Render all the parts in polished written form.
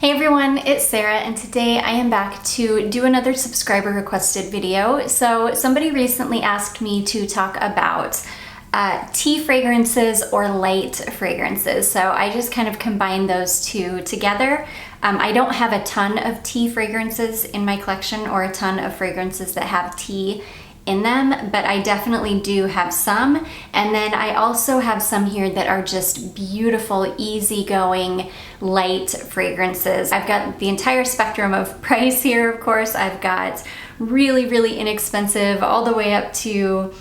Hey everyone, it's Sarah, and today I am back to do another subscriber requested video. So somebody recently asked me to talk about tea fragrances or light fragrances. So I just kind of combined those two together. I don't have a ton of tea fragrances in my collection or a ton of fragrances that have tea in them, but I definitely do have some. And then I also have some here that are just beautiful, easygoing, light fragrances. I've got the entire spectrum of price here, of course. I've got really, really inexpensive all the way up to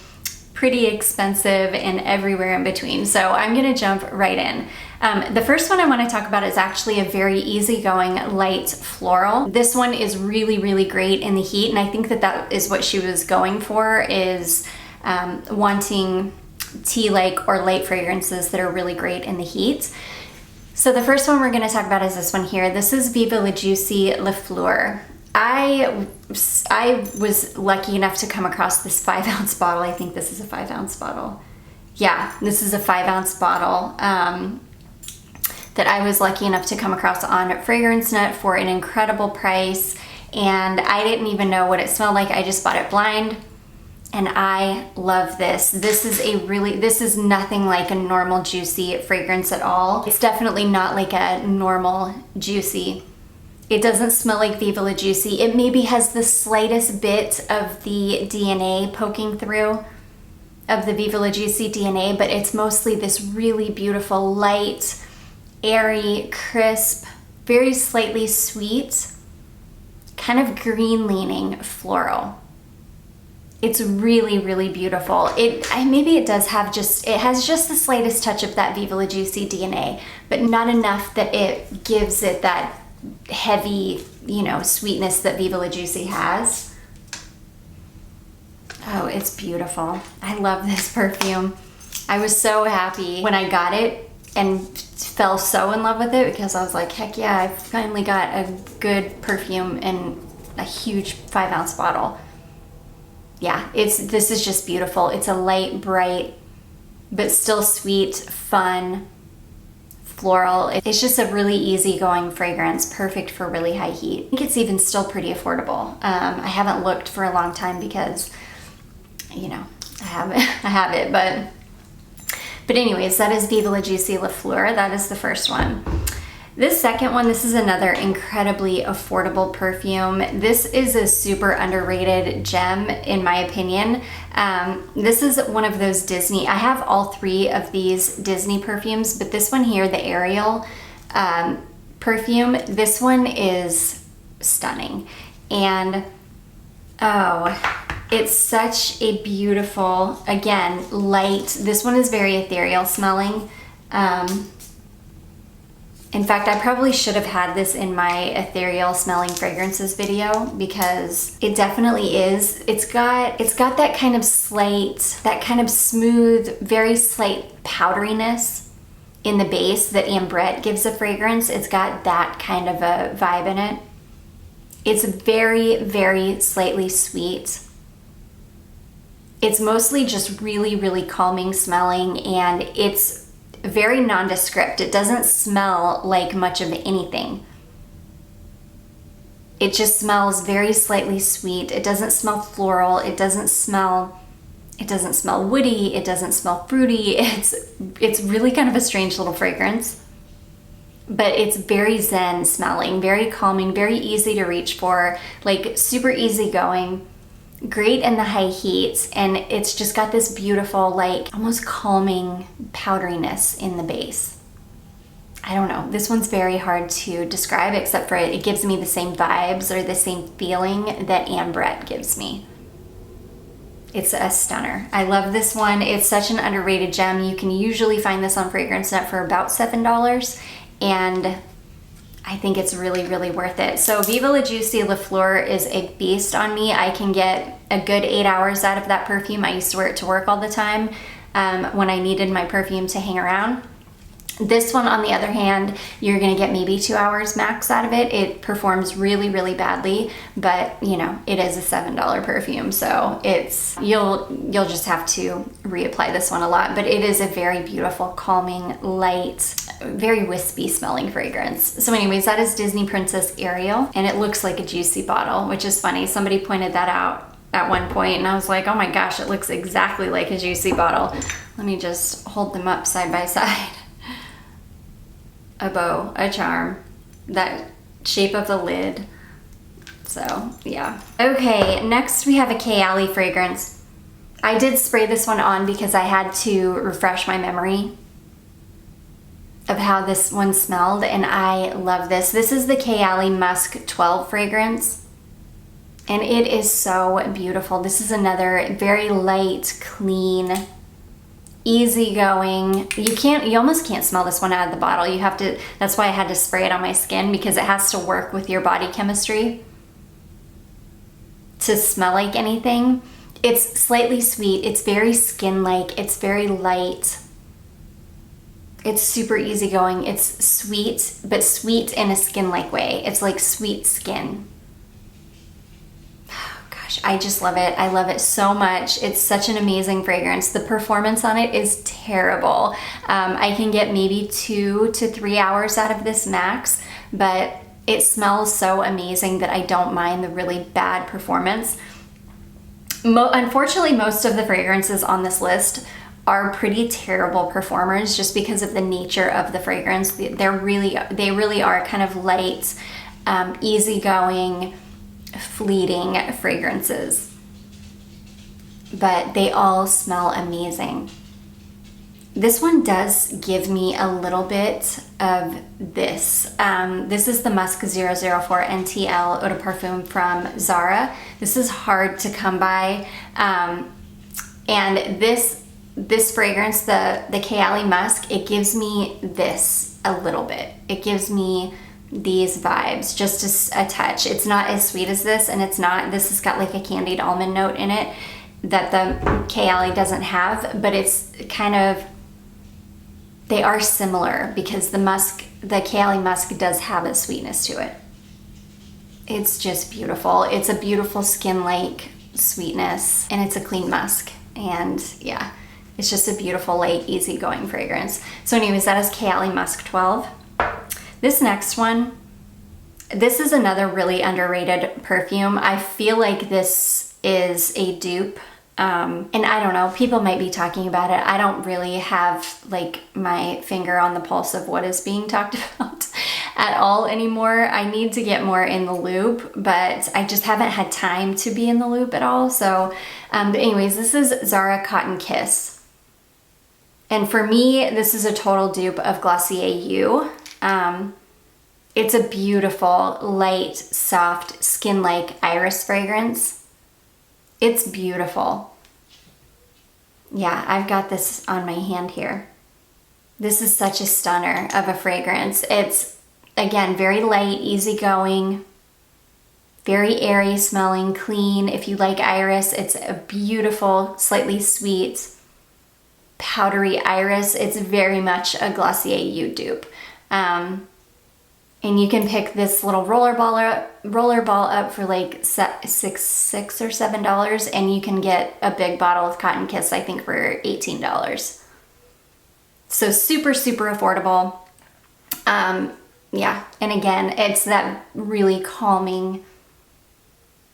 pretty expensive and everywhere in between. So I'm gonna jump right in. The first one I want to talk about is actually a very easygoing light floral. This one is really, really great in the heat, and I think that that is what she was going for, is wanting tea-like or light fragrances that are really great in the heat. So the first one we're going to talk about is this one here. This is Viva La Juicy La Fleur. I was lucky enough to come across this 5-ounce bottle. I think this is a 5-ounce bottle. Yeah, this is a 5-ounce bottle. That I was lucky enough to come across on Fragrance Nut for an incredible price, and I didn't even know what it smelled like. I just bought it blind, and I love this. This is nothing like a normal juicy fragrance at all. It's definitely not like a normal juicy. It doesn't smell like Viva La Juicy. It maybe has the slightest bit of the DNA poking through of the Viva La Juicy DNA, but it's mostly this really beautiful, light, airy, crisp, very slightly sweet, kind of green leaning floral. It's really, really beautiful. Maybe it does have it has just the slightest touch of that Viva La Juicy DNA, but not enough that it gives it that heavy, sweetness that Viva La Juicy has. Oh, it's beautiful. I love this perfume. I was so happy when I got it and fell so in love with it, because I was like, heck yeah, I finally got a good perfume in a huge 5-ounce bottle. Yeah, this is just beautiful. It's a light, bright, but still sweet, fun, floral. It's just a really easygoing fragrance, perfect for really high heat. I think it's even still pretty affordable. I haven't looked for a long time because, I have it, But anyways, that is Viva La Juicy La Fleur. That is the first one. This second one, this is another incredibly affordable perfume. This is a super underrated gem, in my opinion. This is one of those Disney, I have all three of these Disney perfumes, but this one here, the Ariel perfume, this one is stunning. And, it's such a beautiful, again, light. This one is very ethereal smelling. In fact, I probably should have had this in my ethereal smelling fragrances video, because it definitely is. It's got that kind of slight, that kind of smooth, very slight powderiness in the base that Ambrette gives a fragrance. It's got that kind of a vibe in it. It's very, very slightly sweet. It's mostly just really, really calming smelling, and it's very nondescript. It doesn't smell like much of anything. It just smells very slightly sweet. It doesn't smell floral. It doesn't smell woody. It doesn't smell fruity. It's really kind of a strange little fragrance, but it's very zen smelling, very calming, very easy to reach for, like super easygoing. Great in the high heat, and it's just got this beautiful, like almost calming powderiness in the base. I don't know, this one's very hard to describe, except for it gives me the same vibes or the same feeling that Ambrette gives me. It's a stunner. I love this one. It's such an underrated gem. You can usually find this on Fragrance Nut for about $7, and I think it's really, really worth it. So Viva La Juicy La Fleur is a beast on me. I can get a good 8 hours out of that perfume. I used to wear it to work all the time when I needed my perfume to hang around. This one, on the other hand, you're gonna get maybe 2 hours max out of it. It performs really, really badly, but you know, it is a $7 perfume, so you'll just have to reapply this one a lot. But it is a very beautiful, calming, light, very wispy smelling fragrance. So anyways, that is Disney Princess Ariel, and it looks like a juicy bottle, which is funny. Somebody pointed that out at one point, and I was like, oh my gosh, it looks exactly like a juicy bottle. Let me just hold them up side by side. A bow, a charm, that shape of the lid. So yeah. Okay, next we have a Kayali fragrance. I did spray this one on because I had to refresh my memory of how this one smelled, and I love this. This is the Kayali Musk 12 fragrance, and it is so beautiful. This is another very light, clean, easygoing. You almost can't smell this one out of the bottle. You have to, that's why I had to spray it on my skin, because it has to work with your body chemistry to smell like anything. It's slightly sweet, it's very skin-like, it's very light, it's super easygoing, it's sweet, but sweet in a skin-like way. It's like sweet skin. I just love it. I love it so much. It's such an amazing fragrance. The performance on it is terrible. I can get maybe 2 to 3 hours out of this max, but it smells so amazing that I don't mind the really bad performance. Unfortunately, most of the fragrances on this list are pretty terrible performers just because of the nature of the fragrance. They really are kind of light, easygoing, fleeting fragrances, but they all smell amazing. This one does give me a little bit of this. This is the Musc 004 NTL Eau de Parfum from Zara. This is hard to come by, and this fragrance, the Kayali Musk, it gives me this a little bit. It gives me these vibes, just a touch. It's not as sweet as this, and this has got like a candied almond note in it that the Kayali doesn't have, but it's kind of, they are similar because the Kayali Musk does have a sweetness to it. It's just beautiful. It's a beautiful skin-like sweetness, and it's a clean musk, and yeah, it's just a beautiful, light, easygoing fragrance. So anyways, that is Kayali Musk 12. This next one, this is another really underrated perfume. I feel like this is a dupe, and I don't know, people might be talking about it. I don't really have like my finger on the pulse of what is being talked about at all anymore. I need to get more in the loop, but I just haven't had time to be in the loop at all. So, but anyways, this is Zara Cotton Kiss. And for me, this is a total dupe of Glossier You. It's a beautiful, light, soft, skin-like iris fragrance. It's beautiful. Yeah, I've got this on my hand here. This is such a stunner of a fragrance. It's, again, very light, easygoing, very airy smelling, clean. If you like iris, it's a beautiful, slightly sweet, powdery iris. It's very much a Glossier You dupe. And you can pick this little roller ball up for like $6 or $7, and you can get a big bottle of Cotton Kiss, I think, for $18. So super, super affordable. Yeah, and again, it's that really calming,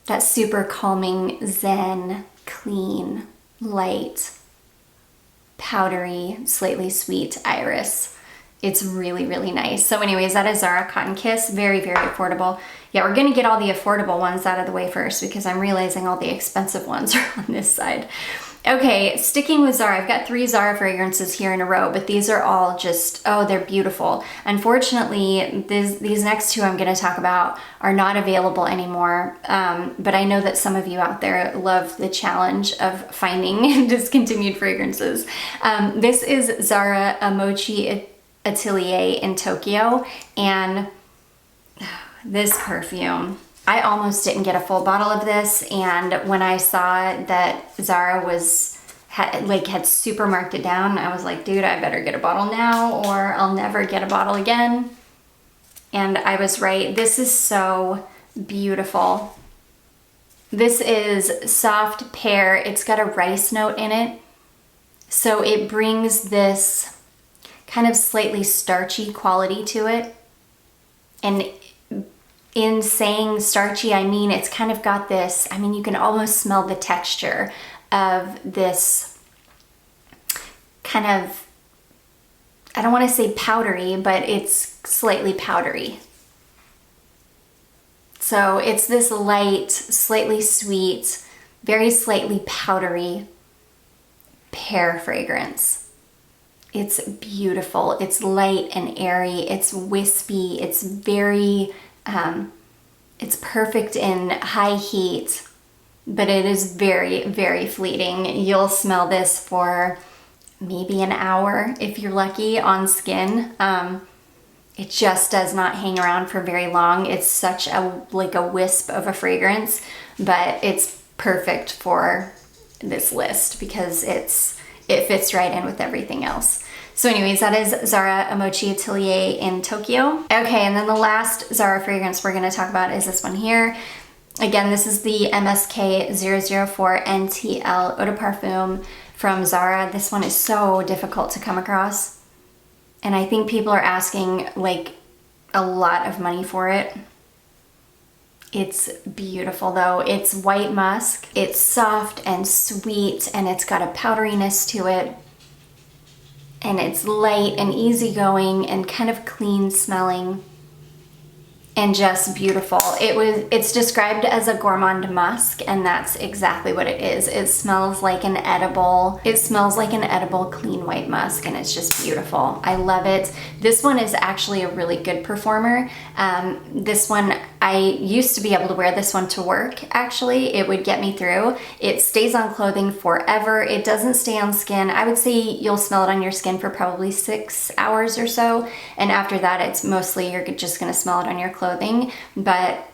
that super calming, zen, clean, light, powdery, slightly sweet iris. It's really, really nice. So anyways, that is Zara Cotton Kiss. Very, very affordable. Yeah, we're gonna get all the affordable ones out of the way first because I'm realizing all the expensive ones are on this side. Okay, sticking with Zara, I've got 3 Zara fragrances here in a row, but these are all just, oh, they're beautiful. Unfortunately, these next 2 I'm gonna talk about are not available anymore, but I know that some of you out there love the challenge of finding discontinued fragrances. This is Zara Mochi Atelier in Tokyo, and this perfume, I almost didn't get a full bottle of this, and when I saw that Zara had super marked it down. I was like, dude, I better get a bottle now or I'll never get a bottle again. And I was right. This is so beautiful. This is soft pear. It's got a rice note in it. So it brings this kind of slightly starchy quality to it. And in saying starchy, I mean, it's kind of got this, I mean, you can almost smell the texture of this kind of, I don't want to say powdery, but it's slightly powdery. So it's this light, slightly sweet, very slightly powdery pear fragrance. It's beautiful. It's light and airy. It's wispy. It's very, it's perfect in high heat, but it is very, very fleeting. You'll smell this for maybe an hour if you're lucky on skin. It just does not hang around for very long. It's such a, like a wisp of a fragrance, but it's perfect for this list because it fits right in with everything else. So anyways, that is Zara Mochi Atelier in Tokyo. Okay, and then the last Zara fragrance we're gonna talk about is this one here. Again, this is the MSK 004 NTL Eau de Parfum from Zara. This one is so difficult to come across. And I think people are asking like a lot of money for it. It's beautiful though. It's white musk. It's soft and sweet and it's got a powderiness to it. And it's light and easygoing and kind of clean smelling and just beautiful. It's described as a gourmand musk, and that's exactly what it is. It smells like an edible clean white musk, and it's just beautiful. I love it. This one is actually a really good performer. This one, I used to be able to wear this one to work, actually. It would get me through. It stays on clothing forever. It doesn't stay on skin. I would say you'll smell it on your skin for probably 6 hours or so, and after that, it's mostly you're just gonna smell it on your clothing, but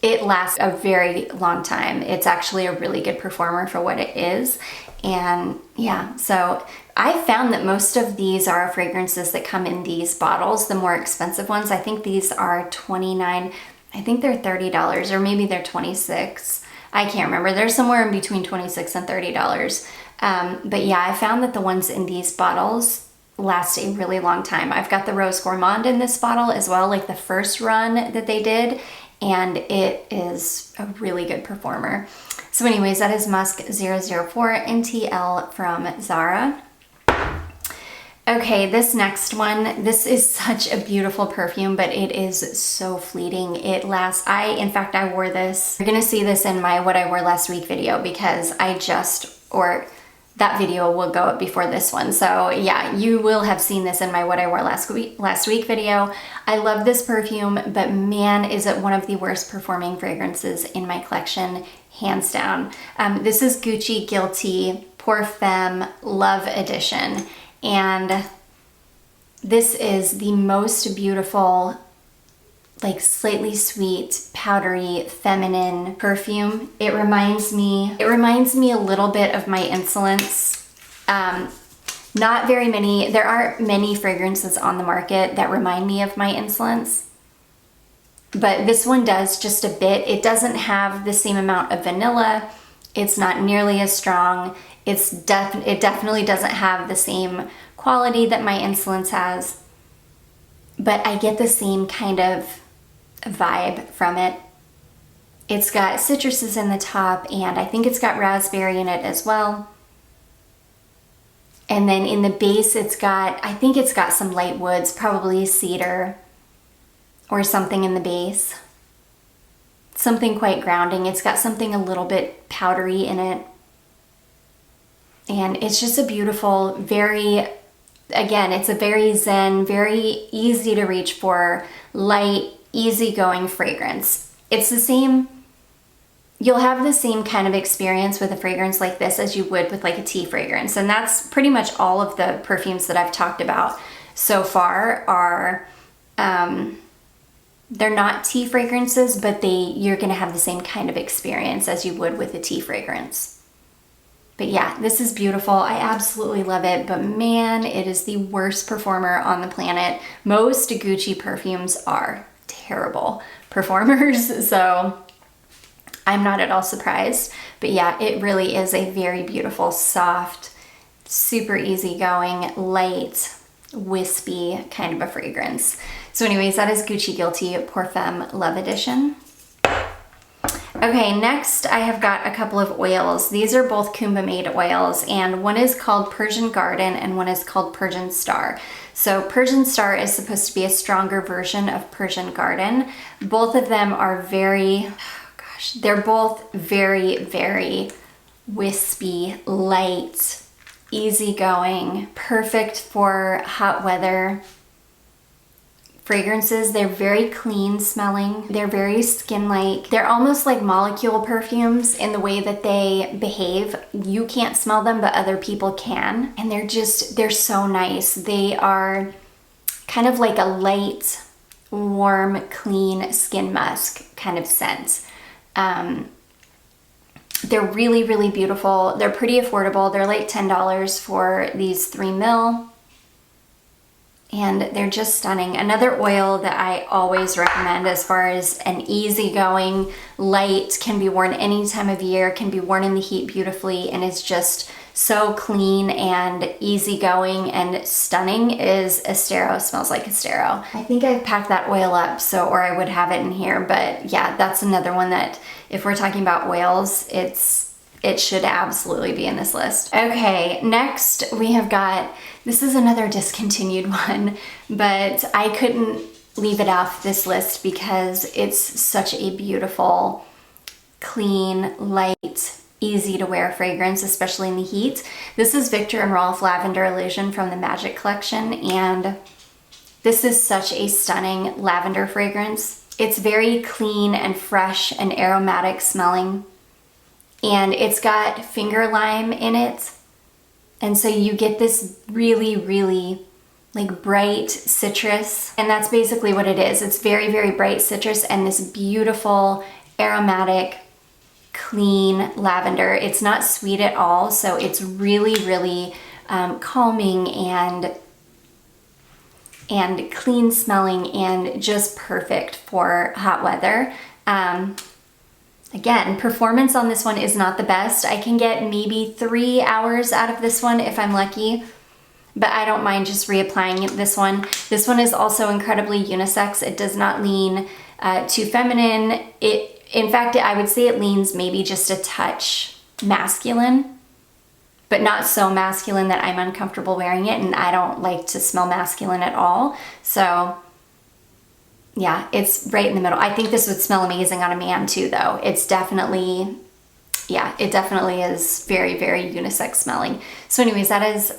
it lasts a very long time. It's actually a really good performer for what it is. And yeah, so I found that most of these Zara fragrances that come in these bottles, the more expensive ones, I think these are $29, I think they're $30, or maybe they're $26. I can't remember. They're somewhere in between $26 and $30. But yeah, I found that the ones in these bottles last a really long time. I've got the Rose Gourmand in this bottle as well, like the first run that they did, and it is a really good performer. So anyways, that is Musc 004 NTL from Zara. Okay, this next one, this is such a beautiful perfume, but it is so fleeting. It lasts, in fact, I wore this. You're gonna see this in my what I wore last week video because that video will go up before this one. So yeah, you will have seen this in my what I wore last week video. I love this perfume, but man, is it one of the worst performing fragrances in my collection, hands down. This is Gucci Guilty Pour Femme Love Edition. And this is the most beautiful, like slightly sweet, powdery, feminine perfume. It reminds me a little bit of my Insolence. Not very many, there aren't many fragrances on the market that remind me of my Insolence, but this one does just a bit. It doesn't have the same amount of vanilla. It's not nearly as strong. It definitely doesn't have the same quality that my Insolence has, but I get the same kind of vibe from it. It's got citruses in the top, and I think it's got raspberry in it as well. And then in the base, I think it's got some light woods, probably cedar or something in the base. Something quite grounding. It's got something a little bit powdery in it. And it's just a beautiful, again, it's a very zen, very easy to reach for, light, easygoing fragrance. It's the same, you'll have the same kind of experience with a fragrance like this as you would with like a tea fragrance. And that's pretty much all of the perfumes that I've talked about so far are, they're not tea fragrances, but you're gonna have the same kind of experience as you would with a tea fragrance. But yeah, this is beautiful. I absolutely love it, but man, it is the worst performer on the planet. Most Gucci perfumes are terrible performers, so I'm not at all surprised. But yeah, it really is a very beautiful, soft, super easygoing, light, wispy kind of a fragrance. So anyways, that is Gucci Guilty Pour Femme Love Edition. Okay, next I have got a couple of oils. These are both Kumba made oils, and one is called Persian Garden and one is called Persian Star. So Persian Star is supposed to be a stronger version of Persian Garden. Both of them are they're both very, very wispy, light, easygoing, perfect for hot weather fragrances. They're very clean smelling. They're very skin-like. They're almost like molecule perfumes in the way that they behave. You can't smell them, but other people can. And they're so nice. They are kind of like a light, warm, clean skin musk kind of scent. They're really, really beautiful. They're pretty affordable. They're like $10 for these 3 ml. And they're just stunning. Another oil that I always recommend as far as an easygoing, light, can be worn any time of year, can be worn in the heat beautifully, and is just so clean and easygoing and stunning is Estero. Smells like Estero. I think I've packed that oil up, or I would have it in here, but yeah, that's another one that if we're talking about oils, it should absolutely be in this list. Okay, next we have got, this is another discontinued one, but I couldn't leave it off this list because it's such a beautiful, clean, light, easy to wear fragrance, especially in the heat. This is Viktor and Rolf Lavender Illusion from the Magic Collection, and this is such a stunning lavender fragrance. It's very clean and fresh and aromatic smelling. And it's got finger lime in it. And so you get this really, really like bright citrus. And that's basically what it is. It's very, very bright citrus and this beautiful, aromatic, clean lavender. It's not sweet at all. So it's really, really calming and clean smelling and just perfect for hot weather. Again, performance on this one is not the best. I can get maybe 3 hours out of this one if I'm lucky, but I don't mind just reapplying this one. This one is also incredibly unisex. It does not lean too feminine. In fact, I would say it leans maybe just a touch masculine, but not so masculine that I'm uncomfortable wearing it, and I don't like to smell masculine at all. So yeah, it's right in the middle. I think this would smell amazing on a man too, though. It's definitely, yeah, it definitely is very, very unisex smelling. So anyways, that is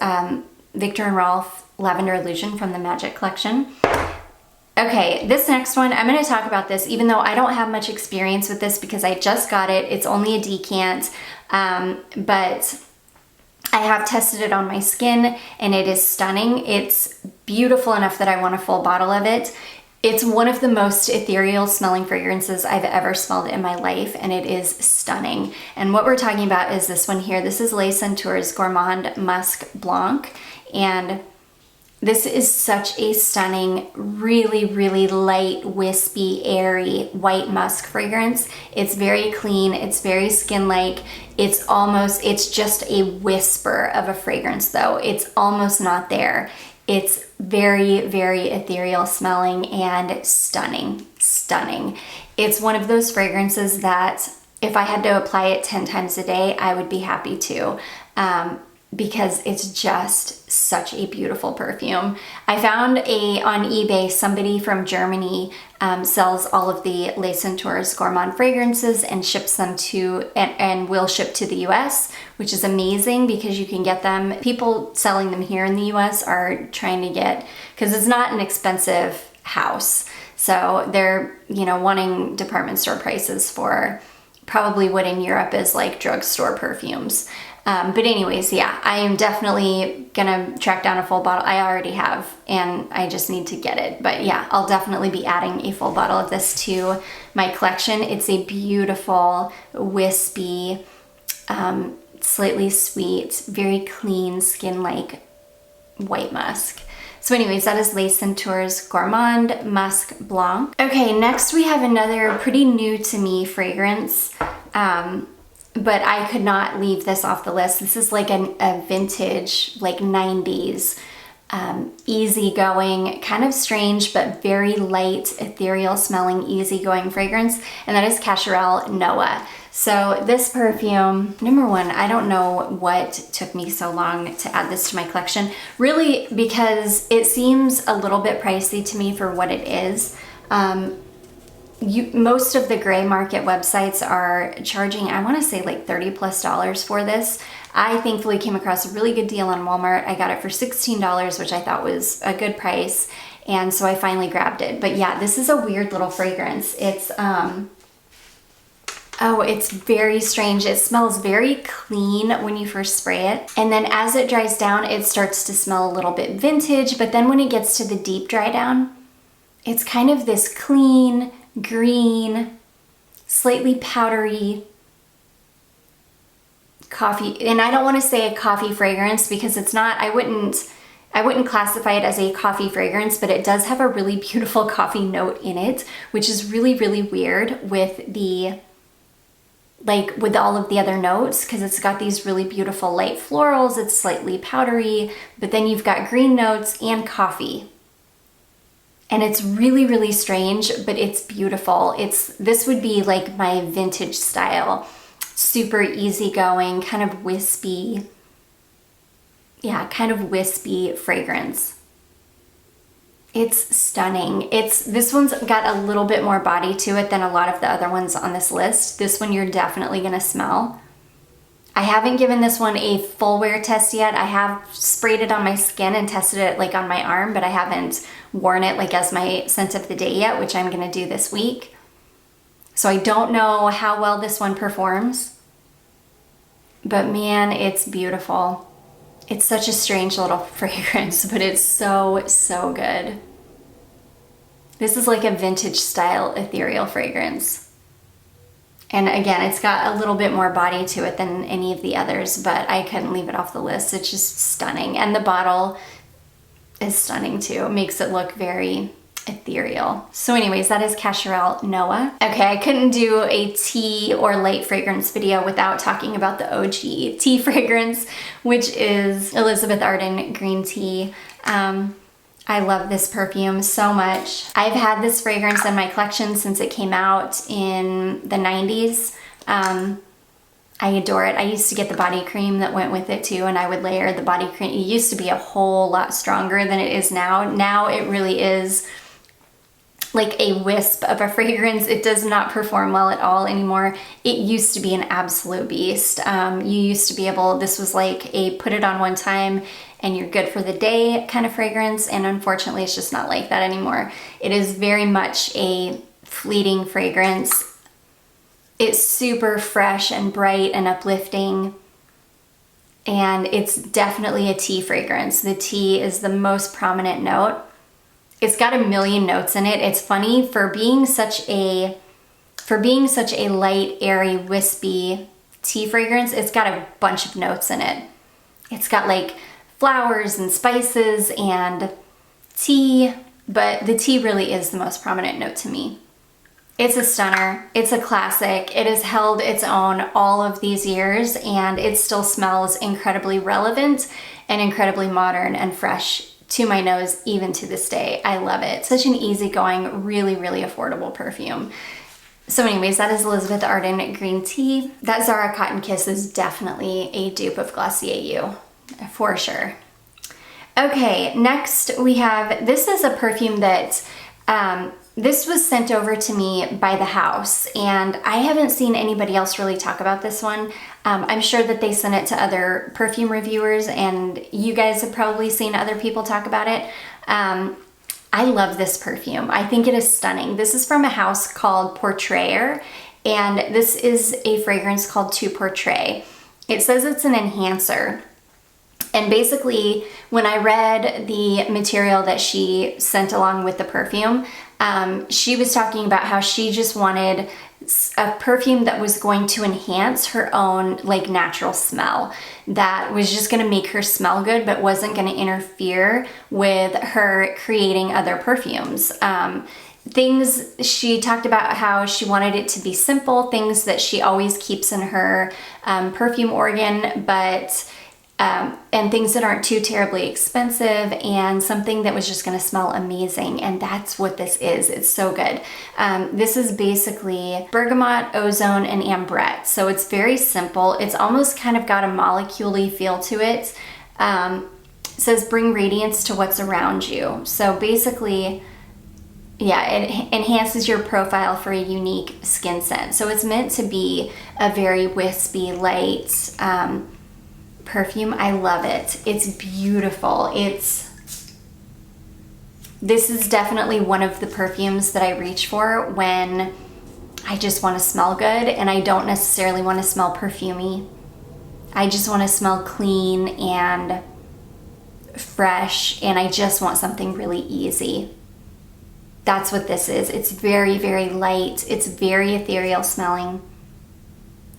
Viktor and Rolf Lavender Illusion from the Magic Collection. Okay, this next one, I'm going to talk about this even though I don't have much experience with this because I just got it. It's only a decant, but I have tested it on my skin and it is stunning. It's beautiful enough that I want a full bottle of it. It's one of the most ethereal smelling fragrances I've ever smelled in my life, and it is stunning. And what we're talking about is this one here. This is Les Senteurs Gourmand Musc Blanc, and this is such a stunning, really, really light, wispy, airy, white musk fragrance. It's very clean, it's very skin-like. It's just a whisper of a fragrance though. It's almost not there. It's very, very ethereal smelling and stunning, stunning. It's one of those fragrances that if I had to apply it 10 times a day, I would be happy to, because it's just such a beautiful perfume. I found on eBay, somebody from Germany sells all of the Les Senteurs Gourmand fragrances and ships them and will ship to the US, which is amazing because you can get them. People selling them here in the US are trying to get, because it's not an expensive house. So they're, wanting department store prices for probably what in Europe is like drugstore perfumes. But anyways, yeah, I am definitely gonna track down a full bottle. I already have, and I just need to get it. But yeah, I'll definitely be adding a full bottle of this to my collection. It's a beautiful, wispy, slightly sweet, very clean, skin-like white musk. So anyways, that is Les Senteurs Gourmand Musc Blanc. Okay, next we have another pretty new to me fragrance, but I could not leave this off the list. This is like a vintage, like 90s, easygoing, kind of strange, but very light, ethereal smelling, easygoing fragrance, and that is Cacharel Noah. So this perfume, number one, I don't know what took me so long to add this to my collection, really because it seems a little bit pricey to me for what it is. Most of the gray market websites are charging, I want to say like $30+ for this. I thankfully came across a really good deal on Walmart. I got it for $16, which I thought was a good price, and so I finally grabbed it. But yeah, this is a weird little fragrance. It's oh, it's very strange. It smells very clean when you first spray it, and then as it dries down, it starts to smell a little bit vintage, but then when it gets to the deep dry down, it's kind of this clean, green, slightly powdery coffee. And I don't want to say a coffee fragrance because it's not, I wouldn't classify it as a coffee fragrance, but it does have a really beautiful coffee note in it, which is really, really weird with with all of the other notes, because it's got these really beautiful light florals, it's slightly powdery, but then you've got green notes and coffee. And it's really, really strange, but it's beautiful. This would be like my vintage style, super easygoing, kind of wispy, yeah, kind of wispy fragrance. It's stunning. This one's got a little bit more body to it than a lot of the other ones on this list. This one you're definitely gonna smell. I haven't given this one a full wear test yet. I have sprayed it on my skin and tested it like on my arm, but I haven't worn it like as my scent of the day yet, which I'm gonna do this week. So I don't know how well this one performs, but man, it's beautiful. It's such a strange little fragrance, but it's so, so good. This is like a vintage style ethereal fragrance. And again, it's got a little bit more body to it than any of the others, but I couldn't leave it off the list. It's just stunning. And the bottle is stunning too. It makes it look very ethereal. So anyways, that is Cacharel Noah. Okay, I couldn't do a tea or light fragrance video without talking about the OG tea fragrance, which is Elizabeth Arden Green Tea. I love this perfume so much. I've had this fragrance in my collection since it came out in the 90s. I adore it. I used to get the body cream that went with it too, and I would layer the body cream. It used to be a whole lot stronger than it is now. Now it really is like a wisp of a fragrance. It does not perform well at all anymore. It used to be an absolute beast. You used to be able, this was like a put it on one time and you're good for the day kind of fragrance, and unfortunately it's just not like that anymore. It is very much a fleeting fragrance. It's super fresh and bright and uplifting, and it's definitely a tea fragrance. The tea is the most prominent note. It's got a million notes in it. It's funny, for being such a light, airy, wispy tea fragrance, it's got a bunch of notes in it. It's got like flowers and spices and tea, but the tea really is the most prominent note to me. It's a stunner. It's a classic. It has held its own all of these years, and it still smells incredibly relevant and incredibly modern and fresh to my nose even to this day. I love it. Such an easygoing, really, really affordable perfume. So anyways, that is Elizabeth Arden Green Tea. That Zara Cotton Kiss is definitely a dupe of Glossier You, for sure. Okay, next we have, this is a perfume that, this was sent over to me by the house, and I haven't seen anybody else really talk about this one. I'm sure that they sent it to other perfume reviewers, and you guys have probably seen other people talk about it. I love this perfume. I think it is stunning. This is from a house called Portrayer, and this is a fragrance called To Portray. It says it's an enhancer. And basically, when I read the material that she sent along with the perfume, she was talking about how she just wanted a perfume that was going to enhance her own like natural smell, that was just going to make her smell good but wasn't going to interfere with her creating other perfumes. Things she talked about how she wanted it to be simple, things that she always keeps in her perfume organ, but and things that aren't too terribly expensive, and something that was just going to smell amazing. And that's what this is. It's so good. This is basically bergamot, ozone, and ambrette. So it's very simple. It's almost kind of got a molecule-y feel to it. It says bring radiance to what's around you. So basically, yeah, it enhances your profile for a unique skin scent. So it's meant to be a very wispy, light perfume. I love it. It's beautiful. This is definitely one of the perfumes that I reach for when I just want to smell good and I don't necessarily want to smell perfumey. I just want to smell clean and fresh, and I just want something really easy. That's what this is. It's very, very light. It's very ethereal smelling.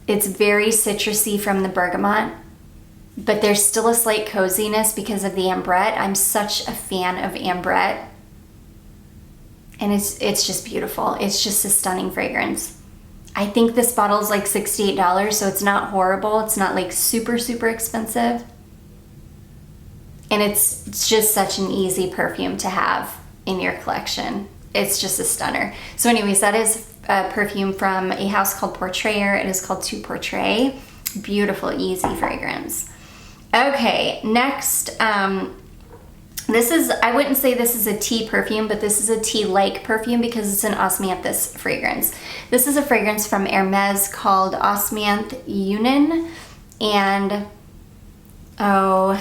It's very citrusy from the bergamot, but there's still a slight coziness because of the ambrette. I'm such a fan of ambrette. And it's just beautiful. It's just a stunning fragrance. I think this bottle is like $68, so it's not horrible. It's not like super, super expensive. And it's just such an easy perfume to have in your collection. It's just a stunner. So anyways, that is a perfume from a house called Portrayer. It is called To Portray. Beautiful, easy fragrance. Okay, next, this is, I wouldn't say this is a tea perfume, but this is a tea-like perfume because it's an osmanthus fragrance. This is a fragrance from Hermes called Osmanth Union, and osmanthus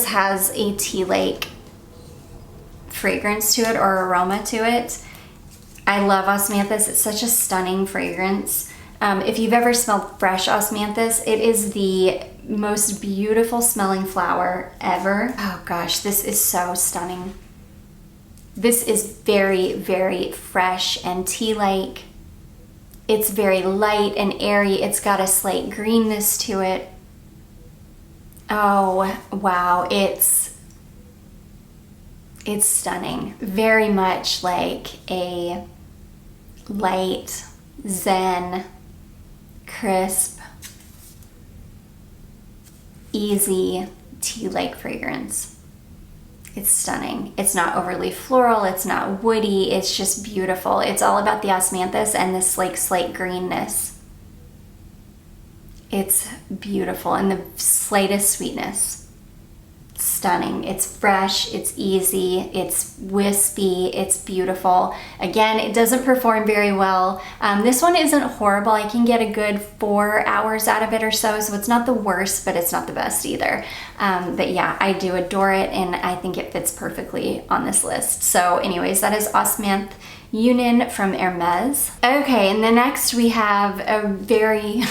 has a tea-like fragrance to it, or aroma to it. I love osmanthus. It's such a stunning fragrance. If you've ever smelled fresh osmanthus, it is the most beautiful smelling flower ever. Oh gosh, this is so stunning. This is very, very fresh and tea-like. It's very light and airy. It's got a slight greenness to it. Oh wow, it's stunning. Very much like a light, zen, crisp, easy tea-like fragrance. It's stunning. It's not overly floral. It's not woody. It's just beautiful. It's all about the osmanthus and this like slight greenness. It's beautiful, and the slightest sweetness. Stunning. It's fresh, it's easy, it's wispy, it's beautiful. Again, it doesn't perform very well. This one isn't horrible. I can get a good 4 hours out of it or so, so it's not the worst, but it's not the best either. But yeah, I do adore it, and I think it fits perfectly on this list. So anyways, that is Osmanth Union from Hermes. Okay, and the next we have a very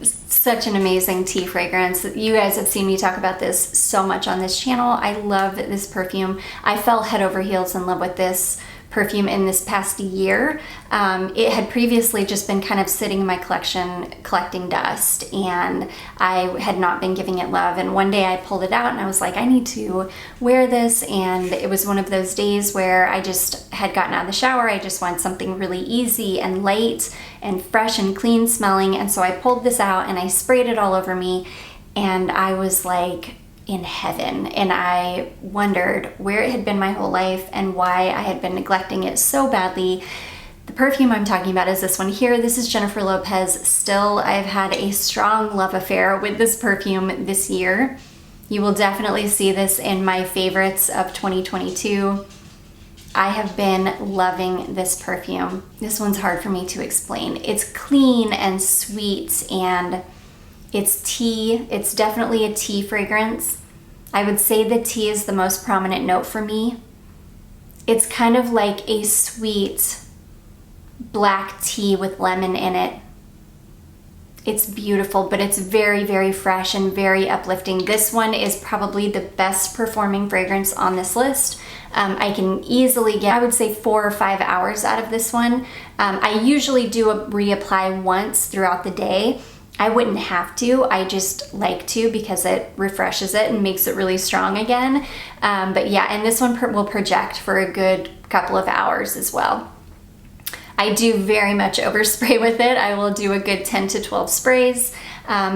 such an amazing tea fragrance. You guys have seen me talk about this so much on this channel. I love this perfume. I fell head over heels in love with this perfume in this past year. It had previously just been kind of sitting in my collection collecting dust, and I had not been giving it love. And one day I pulled it out and I was like, I need to wear this. And it was one of those days where I just had gotten out of the shower. I just wanted something really easy and light and fresh and clean smelling. And so I pulled this out and I sprayed it all over me, and I was like in heaven. And I wondered where it had been my whole life and why I had been neglecting it so badly. The perfume I'm talking about is this one here. This is Jennifer Lopez Still. I've had a strong love affair with this perfume this year. You will definitely see this in my favorites of 2022. I have been loving this perfume. This one's hard for me to explain. It's clean and sweet, and it's tea. It's definitely a tea fragrance. I would say the tea is the most prominent note for me. It's kind of like a sweet black tea with lemon in it. It's beautiful, but it's very, very fresh and very uplifting. This one is probably the best performing fragrance on this list. I can easily get, I would say 4 or 5 hours out of this one. I usually do reapply once throughout the day. I wouldn't have to, I just like to because it refreshes it and makes it really strong again. But yeah, and this one will project for a good couple of hours as well. I do very much overspray with it. I will do a good 10 to 12 sprays.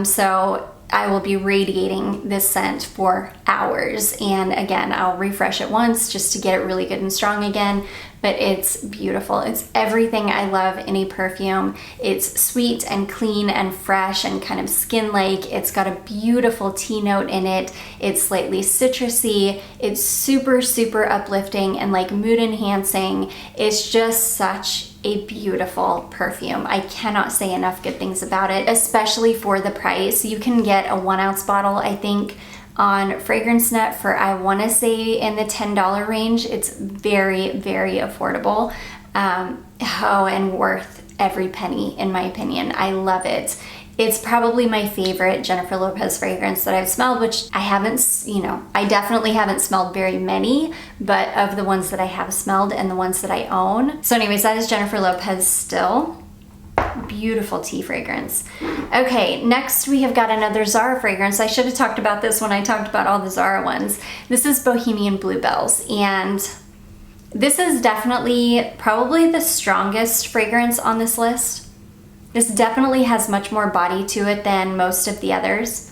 So I will be radiating this scent for hours. And again, I'll refresh it once just to get it really good and strong again. But it's beautiful. It's everything I love in a perfume. It's sweet and clean and fresh and kind of skin-like. It's got a beautiful tea note in it. It's slightly citrusy. It's super, super uplifting and like mood enhancing. It's just such a beautiful perfume. I cannot say enough good things about it, especially for the price. You can get a 1 ounce bottle, I think, on FragranceNet for, I want to say, in the $10 range. It's very, very affordable. And worth every penny, in my opinion. I love it. It's probably my favorite Jennifer Lopez fragrance that I've smelled, which I haven't, I definitely haven't smelled very many, but of the ones that I have smelled and the ones that I own. So anyways, that is Jennifer Lopez still. Beautiful tea fragrance. Okay, next we have got another Zara fragrance. I should have talked about this when I talked about all the Zara ones. This is Bohemian Bluebells, and this is definitely probably the strongest fragrance on this list. This definitely has much more body to it than most of the others.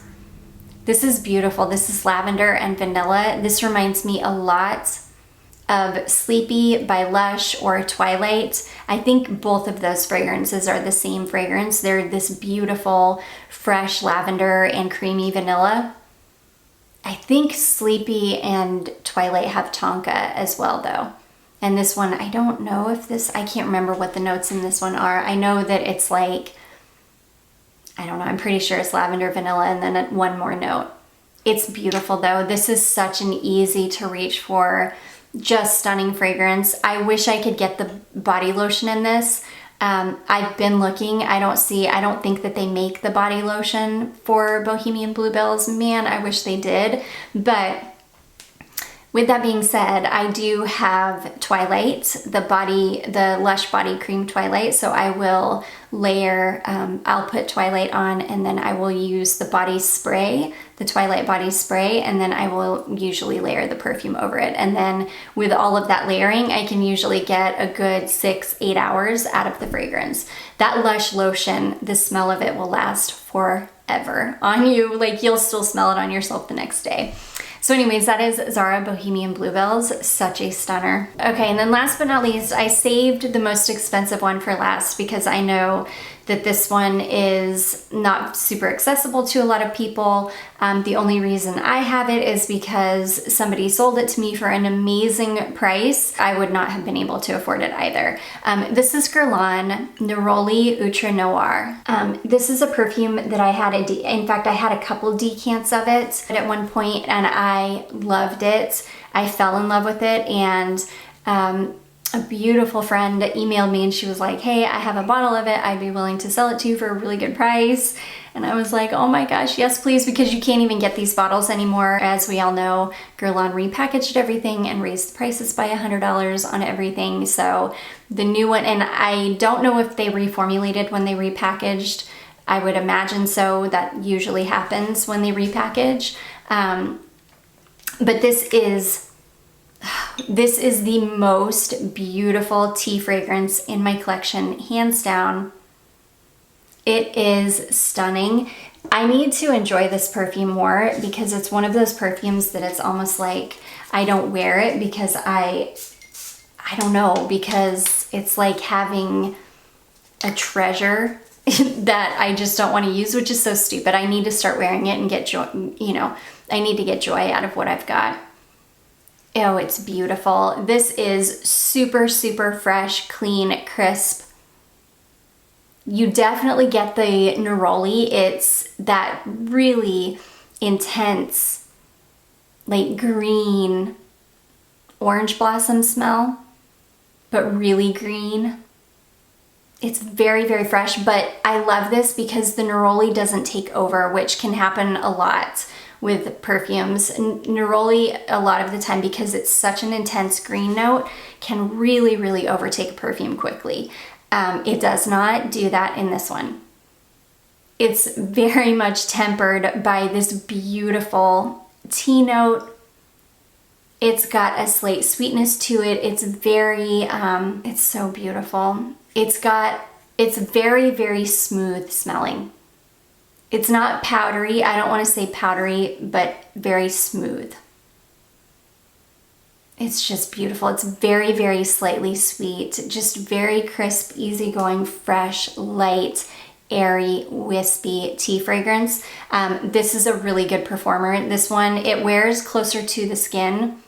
This is beautiful. This is lavender and vanilla. This reminds me a lot of Sleepy by Lush or Twilight. I think both of those fragrances are the same fragrance. They're this beautiful, fresh lavender and creamy vanilla. I think Sleepy and Twilight have tonka as well though. And this one, I don't know if this, I can't remember what the notes in this one are. I know that it's like, I don't know, I'm pretty sure it's lavender, vanilla, and then one more note. It's beautiful though. This is such an easy to reach for, just stunning fragrance. I wish I could get the body lotion in this. I've been looking, I don't think that they make the body lotion for Bohemian Bluebells. Man, I wish they did. But with that being said, I do have Twilight, the Lush Body Cream Twilight, so I will layer, I'll put Twilight on and then I will use the body spray, the Twilight body spray, and then I will usually layer the perfume over it. And then with all of that layering, I can usually get a good 6-8 hours out of the fragrance. That Lush lotion, the smell of it will last forever on you. Like, you'll still smell it on yourself the next day. So anyways, that is Zara Bohemian Bluebells, such a stunner. Okay, and then last but not least, I saved the most expensive one for last because I know that this one is not super accessible to a lot of people. The only reason I have it is because somebody sold it to me for an amazing price. I would not have been able to afford it either. This is Guerlain Neroli Outre Noir. This is a perfume that I had, in fact, I had a couple decants of it at one point and I loved it. I fell in love with it, and a beautiful friend emailed me and she was like, hey, I have a bottle of it. I'd be willing to sell it to you for a really good price. And I was like, oh my gosh, yes, please, because you can't even get these bottles anymore. As we all know, Guerlain repackaged everything and raised the prices by $100 on everything. So the new one, and I don't know if they reformulated when they repackaged. I would imagine so. That usually happens when they repackage. But this is the most beautiful tea fragrance in my collection, hands down. It is stunning. I need to enjoy this perfume more because it's one of those perfumes that it's almost like I don't wear it because I don't know, because it's like having a treasure that I just don't want to use, which is so stupid. I need to start wearing it and get joy, I need to get joy out of what I've got. Oh, it's beautiful. This is super, super fresh, clean, crisp. You definitely get the neroli. It's that really intense, like green, orange blossom smell, but really green. It's very, very fresh, but I love this because the neroli doesn't take over, which can happen a lot with perfumes. Neroli, a lot of the time, because it's such an intense green note, can really, really overtake a perfume quickly. It does not do that in this one. It's very much tempered by this beautiful tea note. It's got a slight sweetness to it. It's very, it's so beautiful. It's very, very smooth smelling. It's not powdery. I don't want to say powdery, but very smooth. It's just beautiful. It's very, very slightly sweet, just very crisp, easygoing, fresh, light, airy, wispy tea fragrance. This is a really good performer. This one, it wears closer to the skin.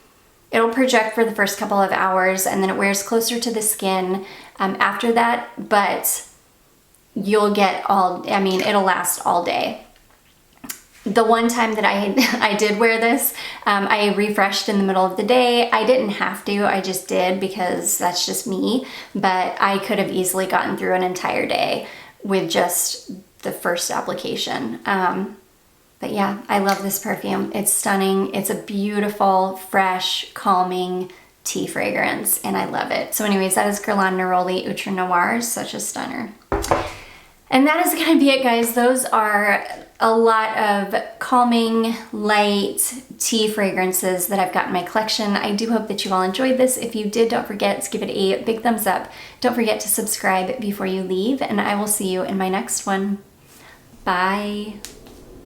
It'll project for the first couple of hours and then it wears closer to the skin after that, but you'll get it'll last all day. The one time that I did wear this, I refreshed in the middle of the day. I didn't have to, I just did because that's just me, but I could have easily gotten through an entire day with just the first application. But yeah, I love this perfume. It's stunning. It's a beautiful, fresh, calming tea fragrance, and I love it. So anyways, that is Guerlain Neroli Outre Noir, such a stunner. And that is gonna be it, guys. Those are a lot of calming, light tea fragrances that I've got in my collection. I do hope that you all enjoyed this. If you did, don't forget to give it a big thumbs up. Don't forget to subscribe before you leave, and I will see you in my next one. Bye.